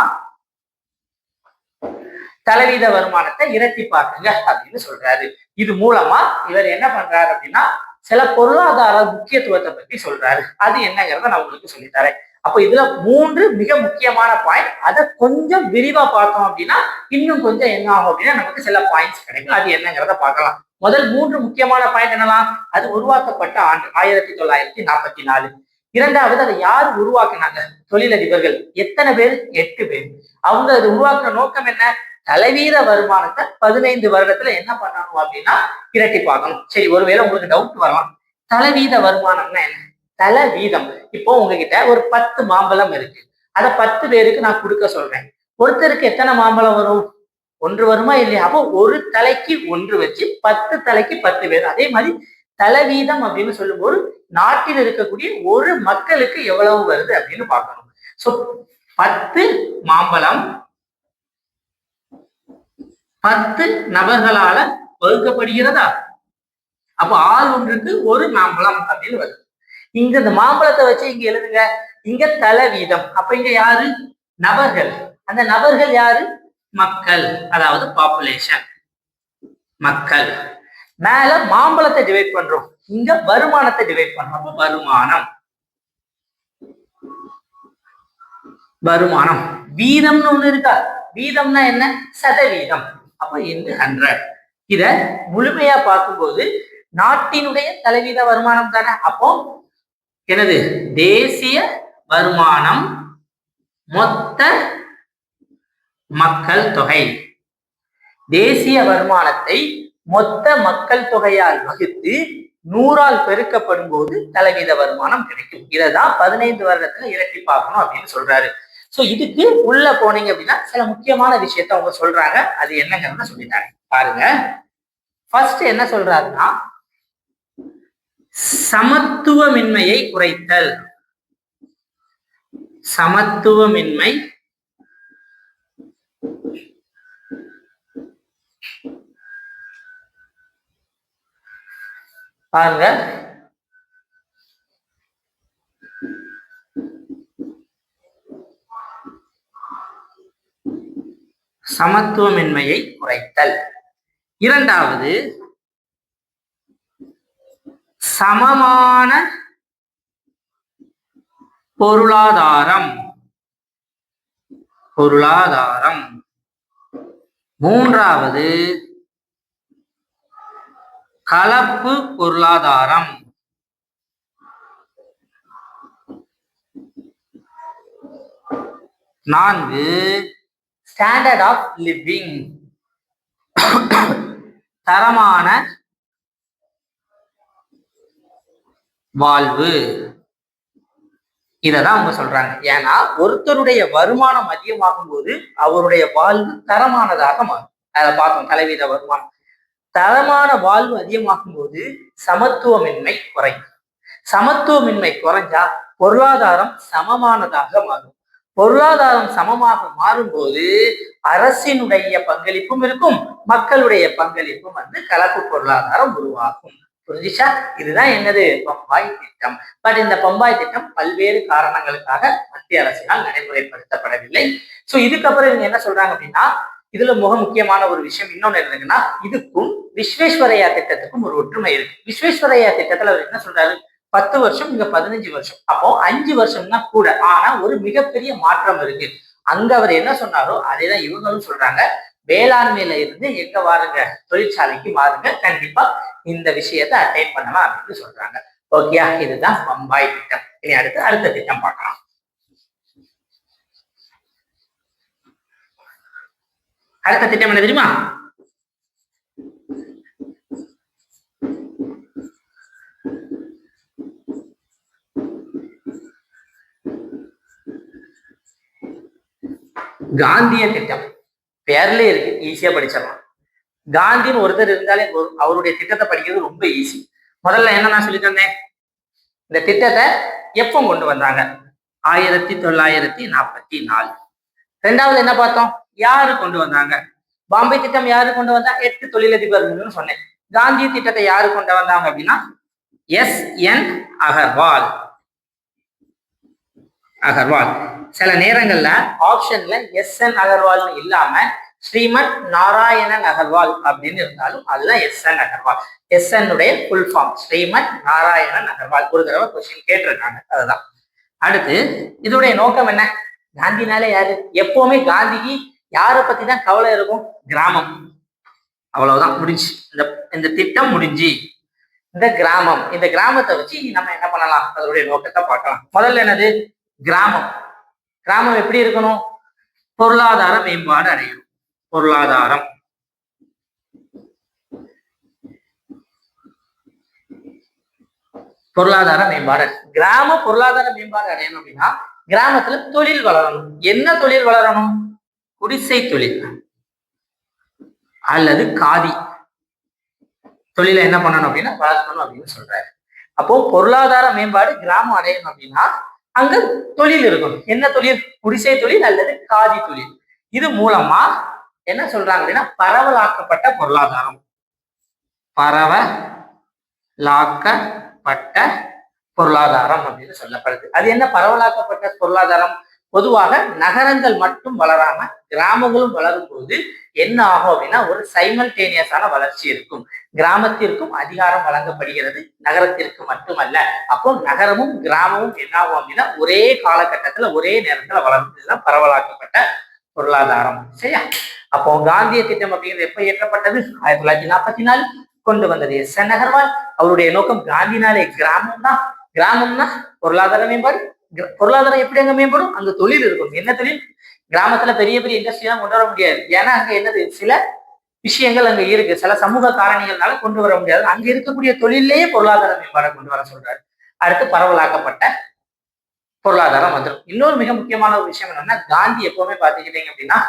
தலவீத வருமானத்தை இரட்டிப்பாக்குங்க அப்படின்னு சொல்றாரு. இது மூலமா இவர் என்ன பண்றாரு அப்படின்னா சில பொருளாதார முக்கியத்துவத்தை பத்தி சொல்றாரு. அது என்னங்கிறத நான் உங்களுக்கு சொல்லித்தரேன். அப்ப இதுல 3 மிக முக்கியமான பாயிண்ட். அதை கொஞ்சம் விரிவா பார்த்தோம் அப்படின்னா இன்னும் கொஞ்சம் என்ன ஆகும் அப்படின்னா நமக்கு சில பாயிண்ட்ஸ் கிடைக்கும். அது என்னங்கிறத பார்க்கலாம். முதல் 3 முக்கியமான பாயிண்ட் என்னலாம்? அது உருவாக்கப்பட்ட ஆண்டு 1944. இரண்டாவது, அதை யார் உருவாக்குனாங்க? தொழிலதிபர்கள். எத்தனை பேர்? 8 பேர். அவங்க அது உருவாக்குன நோக்கம் என்ன? தலவீத வருமானத்தை 15 வருடத்துல என்ன பண்ணணும் அப்படின்னா இரட்டிப்பாக்கணும். சரி, ஒருவேளை உங்களுக்கு டவுட் வரலாம், தலவீத வருமானம்னா என்ன? தலவீதம். இப்போ உங்ககிட்ட ஒரு 10 மாம்பழம் இருக்கு, அதை 10 பேருக்கு நான் கொடுக்க சொல்றேன். ஒருத்தருக்கு எத்தனை மாம்பழம் வரும்? 1 வருமா இல்லையா? அப்போ ஒரு தலைக்கு 1 வச்சு 10 தலைக்கு 10 பேர். அதே மாதிரி தலவீதம் அப்படின்னு சொல்லும்போது நாட்டில் இருக்கக்கூடிய ஒரு மக்களுக்கு எவ்வளவு வருது அப்படின்னு பார்க்கணும். சோ 10 மாம்பழம் 10 நபர்களால வகுக்கப்படுகிறதா? அப்போ ஆள் ஒன்றுக்கு ஒரு மாம்பழம் அப்படின்னு வருது. இங்க இந்த மாம்பழத்தை வச்சு இங்க எழுதுங்க. இங்க தலவீதம். அப்ப இங்க யாரு? நபர்கள். அந்த நபர்கள் யாரு? மக்கள், அதாவது பாப்புலேஷன், மக்கள். மேல மாம்பழத்தை டிவைட் பண்றோம், இங்க வருமானத்தை டிவைட் பண்றோம். அப்போ வருமானம், வருமானம். வீதம்னு ஒண்ணு இருக்கா? வீதம்னா என்ன? சதவீதம். அப்போ இன்டு 100. இத முழுமையா பார்க்கும்போது நாட்டினுடைய தலைவீத வருமானம் தானே. அப்போ எனது தேசிய வருமானம் மொத்த மக்கள் தொகை. தேசிய வருமானத்தை மொத்த மக்கள் தொகையால் வகுத்து 100ஆல் பெருக்கப்படும் போது தலைவீத வருமானம் கிடைக்கும். இதைதான் 15 வருடத்துல இரட்டிப்பாக்கணும் அப்படின்னு சொல்றாரு. சோ இதுக்கு உள்ள போனீங்க அப்படின்னா சில முக்கியமான விஷயத்த அவங்க சொல்றாங்க. அது என்னங்கிறத சொல்லிட்டாங்க பாருங்க. ஃபர்ஸ்ட் என்ன சொல்றாருன்னா சமத்துவமின்மையை குறைத்தல். சமத்துவமின்மை பாருங்க, சமத்துவமின்மையை குறைத்தல். இரண்டாவது, சமமான பொருளாதாரம். பொருளாதாரம். மூன்றாவது, கலப்பு பொருளாதாரம். நான்கு, ஸ்டாண்டர்ட் ஆஃப் லிவிங், தரமான வாழ்வு. இததான் அவங்க சொல்றாங்க. ஏன்னா ஒருத்தருடைய வருமானம் அதிகமாகும் போது அவருடைய வாழ்வு தரமானதாக மாறும். அதை பார்த்தோம், தலைவீத வருமானம். தரமான வாழ்வு அதிகமாகும் போது சமத்துவமின்மை குறையும். சமத்துவமின்மை குறைஞ்சா பொருளாதாரம் சமமானதாக மாறும். பொருளாதாரம் சமமாக மாறும்போது அரசினுடைய பங்களிப்பும் இருக்கும், மக்களுடைய பங்களிப்பும் கலப்பு பொருளாதாரம் உருவாகும். புரிஞ்சுச்சா? இதுதான் என்னது பம்பாய் திட்டம். பட் இந்த பம்பாய் திட்டம் பல்வேறு காரணங்களுக்காக மத்திய அரசினால் நடைமுறைப்படுத்தப்படவில்லை. சோ இதுக்கப்புறம் இவங்க என்ன சொல்றாங்க அப்படின்னா, இதுல மிக முக்கியமான ஒரு விஷயம் இன்னொன்னு இருக்குன்னா, இதுக்கும் விஸ்வேஸ்வரையா திட்டத்துக்கும் ஒரு ஒற்றுமை இருக்கு. விஸ்வேஸ்வரையா திட்டத்துல அவர் என்ன சொல்றாரு, 10 வருஷம் இங்க 15 வருஷம், அப்போ 5 வருஷம்னா கூட. ஆனா ஒரு மிகப்பெரிய மாற்றம் இருக்கு. அங்க அவர் என்ன சொன்னாரோ அதேதான் இவங்களும் சொல்றாங்க. வேளாண்மையில இருந்து எங்க வாருங்க, தொழிற்சாலைக்கு மாறுங்க, கண்டிப்பா இந்த விஷயத்தை அட்டைன் பண்ணலாம் அப்படின்னு சொல்றாங்க. ஓகேயா? இதுதான் பம்பாய் திட்டம். இனி அடுத்த திட்டம் பார்க்கலாம். அடுத்த திட்டம் என்ன தெரியுமா? காந்திய திட்டம். பேர்ல இருக்கு, ஈஸியா படிச்சிடலாம். காந்தின்னு ஒருத்தர் இருந்தாலே அவருடைய திட்டத்தை படிக்கிறது ரொம்ப ஈஸி. முதல்ல என்ன நான் சொல்லி தந்தேன், இந்த திட்டத்தை எப்போ கொண்டு வந்தாங்க? 1944. ரெண்டாவது என்ன பார்த்தோம், யாரு கொண்டு வந்தாங்க? பாம்பே திட்டம் யாரு கொண்டு வந்தா? 8 தொழிலதிபர்கள்னு சொன்னேன். காந்தி திட்டத்தை யாரு கொண்டு வந்தாங்க அப்படின்னா எஸ்.என். அகர்வால். சில நேரங்கள்ல ஆப்ஷன்ல எஸ்.என். அகர்வால்னு இல்லாம ஸ்ரீமத் நாராயணன் அகர்வால் அப்படின்னு இருந்தாலும் அதுதான் எஸ்.என். அகர்வால். எஸ்.என். உடைய ஃபுல் ஃபார்ம் ஸ்ரீமத் நாராயணன் அகர்வால். ஒரு தடவை கொஸ்டின் கேட்டிருக்காங்க, அதுதான். அடுத்து இதோடைய நோக்கம் என்ன? காந்தினாலே யாரு? எப்பவுமே காந்திக்கு யாரை பத்தி தான் கவலை இருக்கும்? கிராமம். அவ்வளவுதான், முடிஞ்சு. இந்த திட்டம் முடிஞ்சு. இந்த கிராமத்தை வச்சு நம்ம என்ன பண்ணலாம், அதனுடைய நோக்கத்தை பார்க்கலாம். முதல்ல என்னது? கிராமம் எப்படி இருக்கணும்? பொருளாதார மேம்பாடு அடையணும். பொருளாதார மேம்பாடு. கிராம பொருளாதார மேம்பாடு அடையணும் அப்படின்னா கிராமத்துல தொழில் வளரணும். என்ன தொழில் வளரணும்? குடிசை தொழில் அல்லது காதி தொழிலை என்ன பண்ணணும் அப்படின்னா வளர்க்கணும் அப்படின்னு சொல்றாரு. அப்போ பொருளாதார மேம்பாடு கிராமம் அடையணும் அப்படின்னா அங்க தொழில் இருக்கணும். என்ன தொழில்? குடிசை தொழில் அல்லது காதி தொழில். இது மூலமா என்ன சொல்றாங்க அப்படின்னா பரவலாக்கப்பட்ட பொருளாதாரம். அப்படின்னு சொல்லப்படுது. அது என்ன பரவலாக்கப்பட்ட பொருளாதாரம்? பொதுவாக நகரங்கள் மட்டும் வளராம கிராமங்களும் வளரும் போது என்ன ஆகும் அப்படின்னா ஒரு சைமல்டேனியஸான வளர்ச்சி இருக்கும். கிராமத்திற்கும் அதிகாரம் வழங்கப்படுகிறது, நகரத்திற்கு மட்டுமல்ல. அப்போ நகரமும் கிராமமும் என்ன ஆகும் அப்படின்னா ஒரே காலகட்டத்துல ஒரே நேரத்துல வளரும். இதுதான் பரவலாக்கப்பட்ட பொருளாதாரம். சரியா? அப்போ காந்திய திட்டம் அப்படிங்கிறது எப்ப இயற்றப்பட்டது? 1944. கொண்டு வந்தது எஸ்.என். அகர்வால். அவருடைய நோக்கம் காந்தினாலே கிராமம்னா பொருளாதார மேம்பாடு. பொருளாதாரம் எப்படி அங்க மேம்படும்? அங்க தொழில் இருக்கும். என்ன தொழில்? கிராமத்துல பெரிய பெரிய இண்டஸ்ட்ரி எல்லாம் கொண்டு வர முடியாது. ஏன்னா அங்க என்னது, சில விஷயங்கள் அங்க இருக்கு, சில சமூக காரணிகள்னால கொண்டு வர முடியாது. அங்க இருக்கக்கூடிய தொழிலேயே பொருளாதார மேம்பாடை கொண்டு வர சொல்றாரு. அடுத்து பரவலாக்கப்பட்ட பொருளாதாரம் வந்துடும். இன்னொரு மிக முக்கியமான ஒரு விஷயம் என்னன்னா, காந்தி எப்பவுமே பாத்துக்கிட்டீங்க அப்படின்னா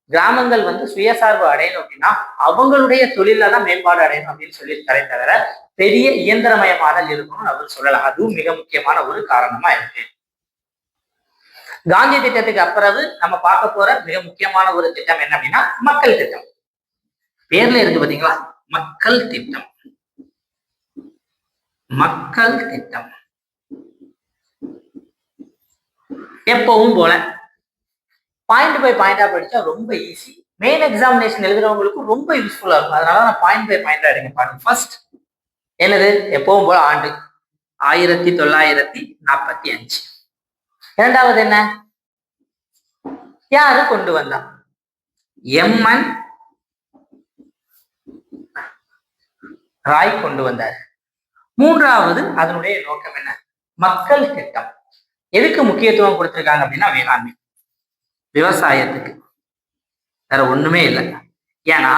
கிராமங்கள் சுயசார்பு அடையணும் அப்படின்னா அவங்களுடைய தொழில தான் மேம்பாடு அடையணும் அப்படின்னு சொல்லியிருக்காரே தவிர பெரிய இயந்திரமயமாதல் இருக்கணும்னு அவர் சொல்லலாம். அதுவும் மிக முக்கியமான ஒரு காரணமா இருக்கு. காந்தி திட்டத்துக்கு அப்புறம் நம்ம பார்க்க போற மிக முக்கியமான ஒரு திட்டம் என்ன அப்படின்னா மக்கள் திட்டம். பேர்ல இருக்கு பாத்தீங்களா, மக்கள் திட்டம். எப்பவும் போல பாயிண்ட் பை பாயிண்டா படிச்சா ரொம்ப ஈஸி. மெயின் எக்ஸாமினேஷன் எழுதுறவங்களுக்கும் ரொம்ப யூஸ்ஃபுல்லா இருக்கும். அதனால நான் பாயிண்ட் பை பாயிண்டா எடுங்க பாருங்க. ஃபர்ஸ்ட் என்னது? எப்பவும் போல ஆண்டு 1945. இரண்டாவது என்ன? யாரு கொண்டு வந்தா? எம்.என். ராய் கொண்டு வந்தார். மூன்றாவது அதனுடைய நோக்கம் என்ன? மக்கள் திட்டம். எதுக்கு முக்கியத்துவம் கொடுத்திருக்காங்க அப்படின்னா வேளாண்மை, விவசாயத்துக்கு. வேற ஒண்ணுமே இல்லை. ஏன்னா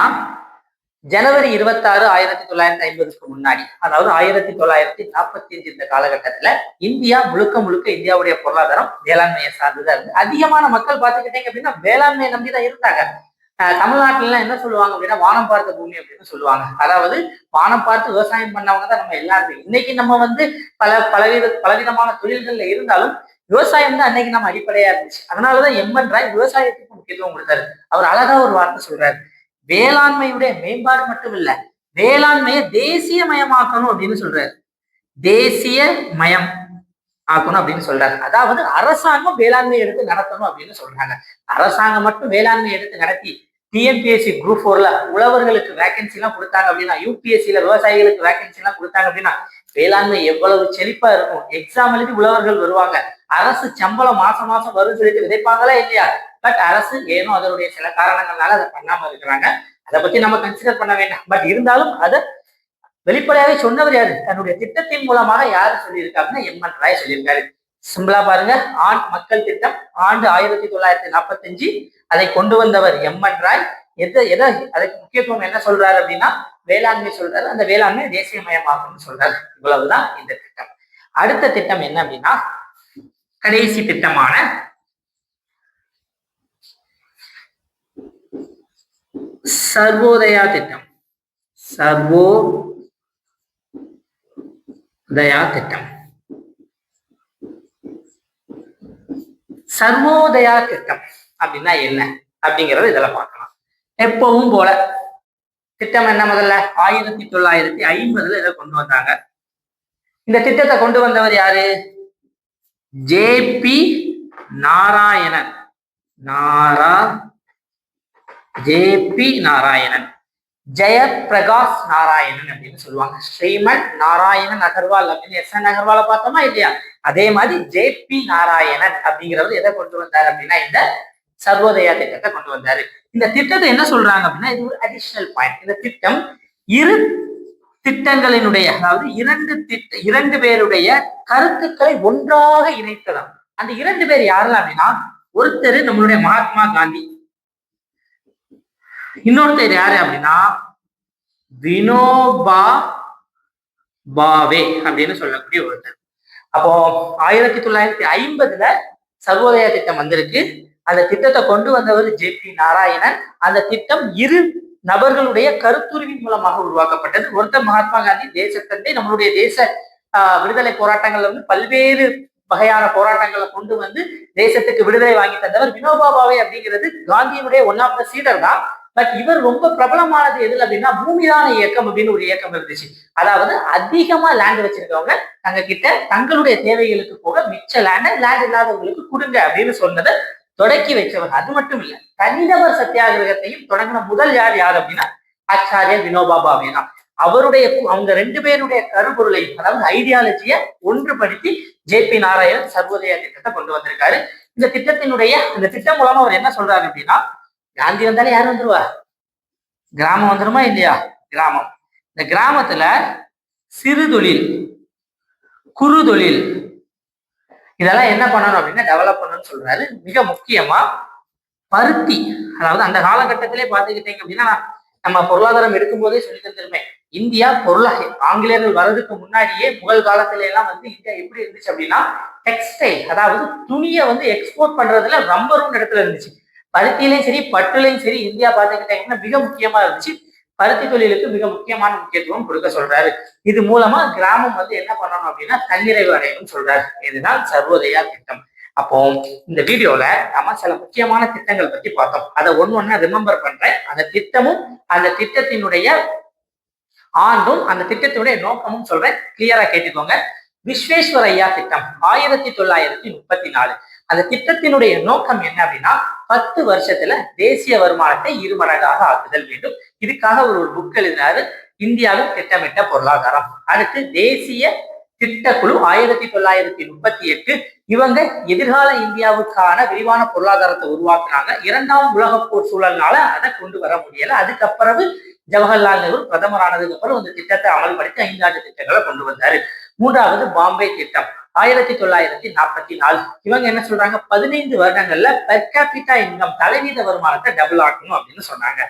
ஜனவரி 26, 1950க்கு முன்னாடி, அதாவது 1945 இந்த காலகட்டத்துல இந்தியா முழுக்க இந்தியாவுடைய பொருளாதாரம் வேளாண்மையை சார்ந்துதான் இருந்து அதிகமான மக்கள் பார்த்துக்கிட்டீங்க அப்படின்னா வேளாண்மையை நம்பிதான் இருந்தாங்க. தமிழ்நாட்டுல எல்லாம் என்ன சொல்லுவாங்க அப்படின்னா வானம் பார்த்த பூமி அப்படின்னு சொல்லுவாங்க. அதாவது வானம் பார்த்து விவசாயம் பண்ணவங்க தான் நம்ம எல்லாருமே. இன்னைக்கு நம்ம பலவிதமான தொழில்கள்ல இருந்தாலும் விவசாயம் தான் அன்னைக்கு நம்ம அடிப்படையா இருந்துச்சு. அதனாலதான் எம்என் ராய் விவசாயத்துக்கு முக்கியத்துவம் கொடுத்தாரு. அவர் அழகா ஒரு வார்த்தை சொல்றாரு, வேளாண்மையுடைய மேம்பாடு மட்டும் இல்ல, வேளாண்மையை தேசியமயமாக்கணும் அப்படின்னு சொல்றாரு. தேசிய மயம் ஆக்கணும் அப்படின்னு சொல்றாரு. அதாவது அரசாங்கம் வேளாண்மை எடுத்து நடத்தணும் அப்படின்னு சொல்றாங்க. அரசாங்கம் மட்டும் வேளாண்மை எடுத்து நடத்தி டிஎன்பிஎஸ்சி குரூப் 4ல உழவர்களுக்கு வேகன்சி எல்லாம் கொடுத்தாங்க அப்படின்னா, யூபிஎஸ்சியில விவசாயிகளுக்கு வேகன்சி எல்லாம் கொடுத்தாங்க அப்படின்னா, வேளாண்மை எவ்வளவு செழிப்பா இருக்கும். எக்ஸாம் எழுதி உழவர்கள் வருவாங்க, அரசு சம்பளம் மாசம் மாசம் வரும் சொல்லிட்டு விதைப்பாங்களா இல்லையா? பட் அரசு ஏனோ அதனுடைய சில காரணங்கள்னால அதை பண்ணாம இருக்கிறாங்க. அதை பத்தி நம்ம கன்சிடர் பண்ண வேண்டாம். பட் இருந்தாலும் அதை வெளிப்படையாவே சொன்னவர் யாரு? தன்னுடைய திட்டத்தின் மூலமாக யாரு சொல்லியிருக்கா அப்படின்னா எம்என் ராய் சொல்லியிருக்காரு. சிம்பிளா பாருங்க, மக்கள் திட்டம் ஆண்டு 1945, அதை கொண்டு வந்தவர் எம்என் ராய். எதை அதுக்கு முக்கியத்துவம் என்ன சொல்றாரு அப்படின்னா வேளாண்மை சொல்றாரு. அந்த வேளாண்மை தேசியமயமாக்கணும்னு சொல்றாரு. இவ்வளவுதான் இந்த திட்டம். அடுத்த திட்டம் என்ன அப்படின்னா கடைசி திட்டமான சர்வோதயா திட்டம். சர்வோதயா திட்டம். சர்வோதயா திட்டம் அப்படின்னா என்ன அப்படிங்கறது இதெல்லாம் பார்க்கலாம். எப்பவும் போல திட்டம் என்ன? முதல்ல 1950 இதை கொண்டு வந்தாங்க. இந்த திட்டத்தை கொண்டு வந்தவர் யாரு? ஜே.பி. நாராயணன். ஜே.பி. நாராயணன், ஜெயபிரகாஷ் நாராயணன் அப்படின்னு சொல்லுவாங்க. ஸ்ரீமன் நாராயணன் அகர்வால் அப்படின்னு எஸ்.என். அகர்வாலை பார்த்தோமா இல்லையா? அதே மாதிரி ஜே.பி. நாராயணன் அப்படிங்கிறவர் எதை கொண்டு வந்தாரு அப்படின்னா இந்த சர்வோதயா திட்டத்தை கொண்டு வந்தாரு. இந்த திட்டத்தை என்ன சொல்றாங்க அப்படின்னா இது ஒரு அடிஷனல் பாயிண்ட். இந்த திட்டம் இரு திட்டங்களினுடைய, அதாவது இரண்டு பேருடைய கருத்துக்களை ஒன்றாக இணைத்தலாம். அந்த இரண்டு பேர் யாரெல்லாம் அப்படின்னா ஒருத்தர் நம்மளுடைய மகாத்மா காந்தி, இன்னொருத்தர் யாரு அப்படின்னா வினோபா பாவே அப்படின்னு சொல்லக்கூடிய ஒருத்தர். அப்போ 1950 சர்வோதயா திட்டம் வந்திருக்கு. அந்த திட்டத்தை கொண்டு வந்தவர் ஜே.பி. நாராயணன். அந்த திட்டம் இரு நபர்களுடைய கருத்துருவின் மூலமாக உருவாக்கப்பட்டது. ஒருத்தர் மகாத்மா காந்தி, தேசத்தந்தை, நம்மளுடைய தேச விடுதலை போராட்டங்கள்ல வந்து பல்வேறு வகையான போராட்டங்களை கொண்டு வந்து தேசத்துக்கு விடுதலை வாங்கி தந்தவர். வினோபா பாவே அப்படிங்கிறது காந்தியினுடைய ஒன் ஆஃப் த சீடர் தான். பட் இவர் ரொம்ப பிரபலமானது எதுல அப்படின்னா பூமிதான இயக்கம் அப்படின்னு ஒரு இயக்கம் இருந்துச்சு. அதாவது அதிகமா லேண்ட் வச்சிருக்கவங்க தங்க கிட்ட தங்களுடைய தேவைகளுக்கு போக மிச்ச லேண்ட் இல்லாதவங்களுக்கு கொடுங்க அப்படின்னு சொன்னதை தொடக்கி வச்சவர். அது மட்டும் இல்ல, தனிநபர் சத்தியாகிரகத்தையும் தொடங்கின முதல் யார் அப்படின்னா ஆச்சாரிய வினோபா பாவே தான். அவங்க ரெண்டு பேருடைய கருப்பொருளை, அதாவது ஐடியாலஜியை ஒன்றுபடுத்தி ஜே.பி. நாராயணன் சர்வோதயா திட்டத்தை கொண்டு வந்திருக்காரு. இந்த திட்டம் மூலமா அவர் என்ன சொல்றாரு அப்படின்னா, காந்தி வந்தாலே யார் வந்துருவா? கிராமம் வந்துருமா இல்லையா? கிராமம். இந்த கிராமத்துல சிறு தொழில், குறு தொழில் இதெல்லாம் என்ன பண்ணணும் அப்படின்னா டெவலப் பண்ணணும்னு சொல்றாரு. மிக முக்கியமா பருத்தி, அதாவது அந்த காலகட்டத்திலே பாத்துக்கிட்டீங்க அப்படின்னா நம்ம பொருளாதாரம் எடுக்கும் போதே சொல்லி தந்துருமே, இந்தியா ஆங்கிலேயர்கள் வர்றதுக்கு முன்னாடியே முகல் காலத்துல எல்லாம் வந்து இந்தியா எப்படி இருந்துச்சு அப்படின்னா டெக்ஸ்டைல், அதாவது துணியை வந்து எக்ஸ்போர்ட் பண்றதுல ரம்பரும் இடத்துல இருந்துச்சு. பருத்திலையும் சரி பட்டுலையும் சரி இந்தியா பாத்துக்கிட்டீங்கன்னா மிக முக்கியமா இருந்துச்சு. பருத்தி தொழிலுக்கு மிக முக்கியமான முக்கியத்துவம் கொடுக்க சொல்றாரு. இது மூலமா கிராமம் வந்து என்ன பண்ணணும் அப்படின்னா தன்னிறைவு அடையணும்னு சொல்றாரு. இதுதான் சர்வோதயா திட்டம். அப்போ இந்த வீடியோல நம்ம சில முக்கியமான திட்டங்கள் பத்தி பார்த்தோம். அதை ஒண்ணொன்னா ரிமெம்பர் பண்றேன். அந்த திட்டமும் அந்த திட்டத்தினுடைய ஆண்டும் அந்த திட்டத்தினுடைய நோக்கமும் சொல்றேன், கிளியரா கேட்டுக்கோங்க. விஸ்வேஸ்வரையா திட்டம் 1934. அந்த திட்டத்தினுடைய நோக்கம் என்ன அப்படின்னா 10 வருஷத்துல தேசிய வருமானத்தை 2 மடங்காக ஆக்குதல் வேண்டும். இதுக்காக ஒரு புக் எழுதினாரு, இந்தியாவில் திட்டமிட்ட பொருளாதாரம். அடுத்து தேசிய திட்டக்குழு 1938. இவங்க எதிர்கால இந்தியாவுக்கான விரிவான பொருளாதாரத்தை உருவாக்குனாங்க. 2ஆம் உலகப் போர் சூழல்னால அதை கொண்டு வர முடியல. அதுக்கப்புறம் ஜவஹர்லால் நேரு பிரதமரானதுக்கு அப்புறம் இந்த திட்டத்தை அமல்படுத்தி 5 ஆண்டு திட்டங்களை கொண்டு வந்தாரு. 3வது பாம்பே திட்டம் 1944. இவங்க என்ன சொல்றாங்க, 15 வருடங்கள்ல பெர் கேபிட்டா இன்கம், தலைவீத வருமானத்தை டபுள் ஆக்கணும் அப்படின்னு சொன்னாங்க.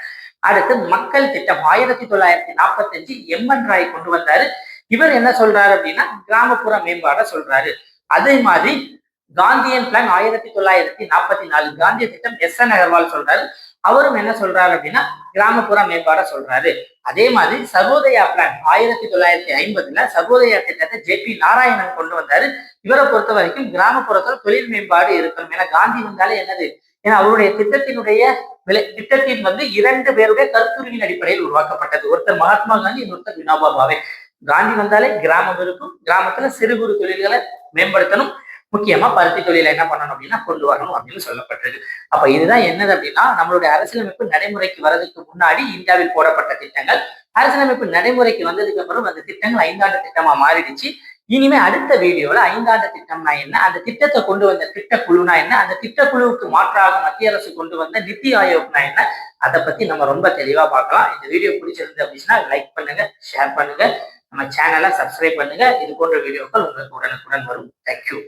அடுத்து மக்கள் திட்டம் 1945 எம்.என். ராய் கொண்டு வந்தாரு. இவர் என்ன சொல்றாரு அப்படின்னா கிராமப்புற மேம்பாட சொல்றாரு. அதே மாதிரி காந்தியன் பிளான் 1944 காந்திய திட்டம் எஸ்.என். அகர்வால் சொல்றாரு. அவரும் என்ன சொல்றாரு அப்படின்னா கிராமப்புற மேம்பாட சொல்றாரு. அதே மாதிரி சர்வோதயா பிளான் 1950ல சர்வோதயா திட்டத்தை ஜே.பி. நாராயணன் கொண்டு வந்தாரு. இவரை பொறுத்த வரைக்கும் கிராமப்புறத்துல தொழில் மேம்பாடு இருக்கணும். ஏன்னா காந்தி வந்தாலே என்னது, ஏன்னா அவருடைய திட்டத்தின் வந்து 2 பேருடைய கருத்துருவின் அடிப்படையில் உருவாக்கப்பட்டது. ஒருத்தர் மகாத்மா காந்தி, இன்னொருத்தர் வினோபா பாவே. காந்தி வந்தாலே கிராமம் இருக்கும், கிராமத்துல சிறு குறு தொழில்களை மேம்படுத்தணும், முக்கியமா பருத்தி தொழிலை என்ன பண்ணணும் அப்படின்னா கொண்டு வரணும் அப்படின்னு சொல்லப்பட்டது. அப்ப இதுதான் என்னது அப்படின்னா நம்மளுடைய அரசியலமைப்பு நடைமுறைக்கு வர்றதுக்கு முன்னாடி இந்தியாவில் போடப்பட்ட திட்டங்கள். அரசியலமைப்பு நடைமுறைக்கு வந்ததுக்கு அப்புறம் அந்த திட்டங்கள் 5 ஆண்டு திட்டமா மாறிடுச்சு. இனிமே அடுத்த வீடியோல 5 ஆண்டு திட்டம்னா என்ன, அந்த திட்டத்தை கொண்டு வந்த திட்டக்குழுனா என்ன, அந்த திட்டக்குழுவுக்கு மாற்றாக மத்திய அரசு கொண்டு வந்த நித்தி ஆயோக்னா என்ன, அதை பத்தி நம்ம ரொம்ப தெளிவா பார்க்கலாம். இந்த வீடியோ பிடிச்சிருந்து அப்படின்னா லைக் பண்ணுங்க, ஷேர் பண்ணுங்க, நம்ம சேனலை சப்ஸ்கிரைப் பண்ணுங்க. இது போன்ற வீடியோக்கள் உங்களுக்கு உடனுக்குடன் வரும். தேங்க்யூ.